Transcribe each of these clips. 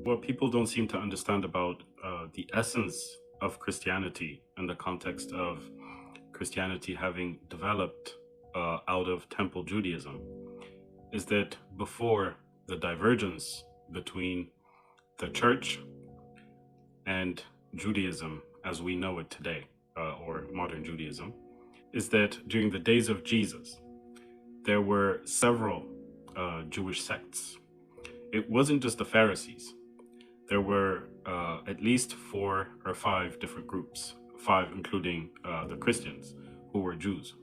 What people don't seem to understand about the essence of Christianity in the context of Christianity having developed out of Temple Judaism is that before the divergence between the church and Judaism as we know it today, or modern Judaism, is that during the days of Jesus, there were several Jewish sects. It wasn't just the Pharisees. There were at least 4 or 5 different groups, 5 including the Christians who were Jews.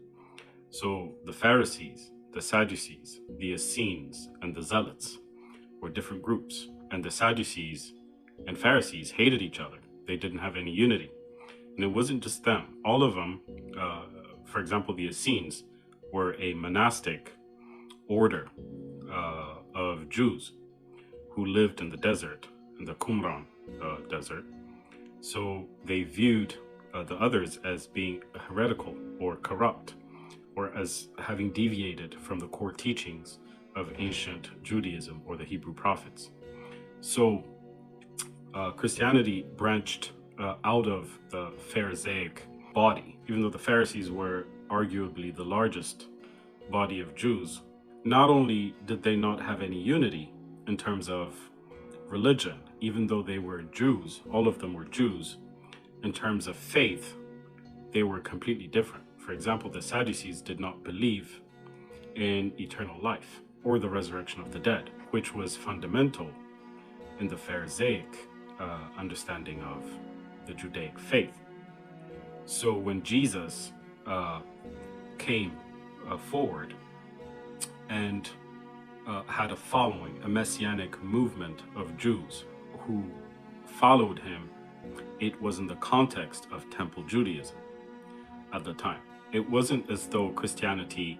So the Pharisees, the Sadducees, the Essenes, and the Zealots were different groups. And the Sadducees and Pharisees hated each other. They didn't have any unity. And it wasn't just them. All of them, for example, the Essenes were a monastic order of Jews who lived in the desert, in the Qumran desert. So they viewed the others as being heretical or corrupt, or as having deviated from the core teachings of ancient Judaism or the Hebrew prophets. So Christianity branched out of the Pharisaic body. Even though the Pharisees were arguably the largest body of Jews, not only did they not have any unity in terms of religion, even though they were Jews, all of them were Jews, in terms of faith, they were completely different. For example, the Sadducees did not believe in eternal life or the resurrection of the dead, which was fundamental in the Pharisaic understanding of the Judaic faith. So when Jesus came forward and had a following, a messianic movement of Jews who followed him, it was in the context of Temple Judaism at the time. It wasn't as though Christianity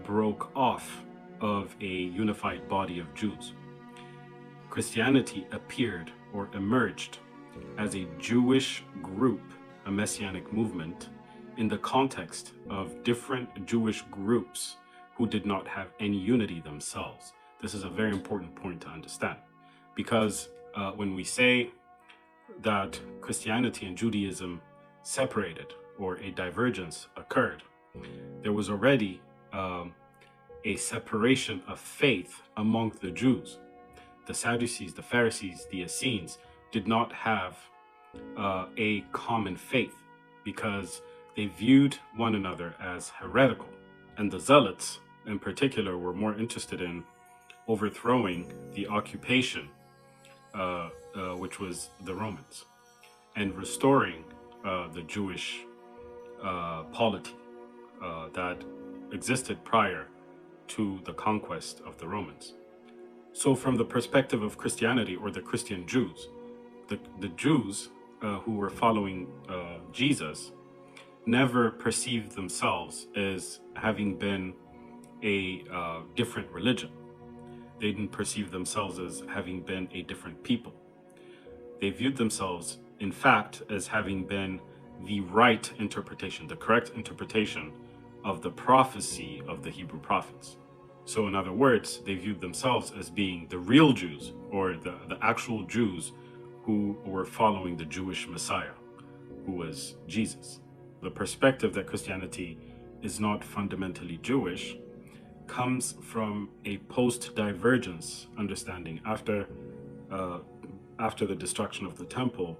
broke off of a unified body of Jews. Christianity appeared or emerged as a Jewish group, a messianic movement, in the context of different Jewish groups who did not have any unity themselves. This is a very important point to understand, because when we say that Christianity and Judaism separated or a divergence occurred, there was already a separation of faith among the Jews. The Sadducees, the Pharisees, the Essenes did not have a common faith because they viewed one another as heretical. And the Zealots, in particular, were more interested in overthrowing the occupation, which was the Romans, and restoring the Jewish polity that existed prior to the conquest of the Romans. So from the perspective of Christianity, or the Christian Jews, the Jews who were following Jesus never perceived themselves as having been a different religion. They didn't perceive themselves as having been a different people. They viewed themselves, in fact, as having been the right interpretation, the correct interpretation of the prophecy of the Hebrew prophets. So in other words, they viewed themselves as being the real Jews, or the actual Jews who were following the Jewish Messiah, who was Jesus. The perspective that Christianity is not fundamentally Jewish comes from a post-divergence understanding after the destruction of the temple,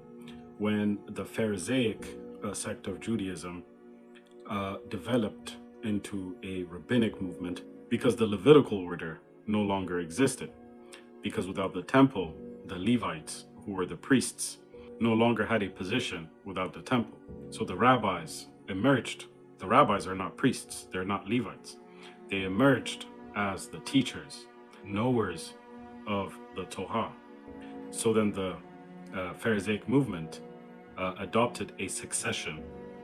when the Pharisaic sect of Judaism developed into a rabbinic movement, because the Levitical order no longer existed. Because without the temple, the Levites, who were the priests, no longer had a position without the temple. So the rabbis emerged. The rabbis are not priests, they're not Levites. They emerged as the teachers, knowers of the Torah. So then the Pharisaic movement adopted a succession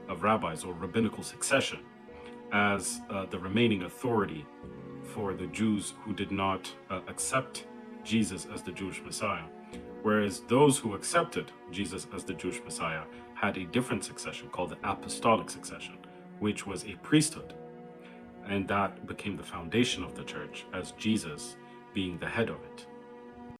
of rabbis, or rabbinical succession, as the remaining authority for the Jews who did not accept Jesus as the Jewish Messiah. Whereas those who accepted Jesus as the Jewish Messiah had a different succession called the apostolic succession, which was a priesthood. And that became the foundation of the church, as Jesus being the head of it.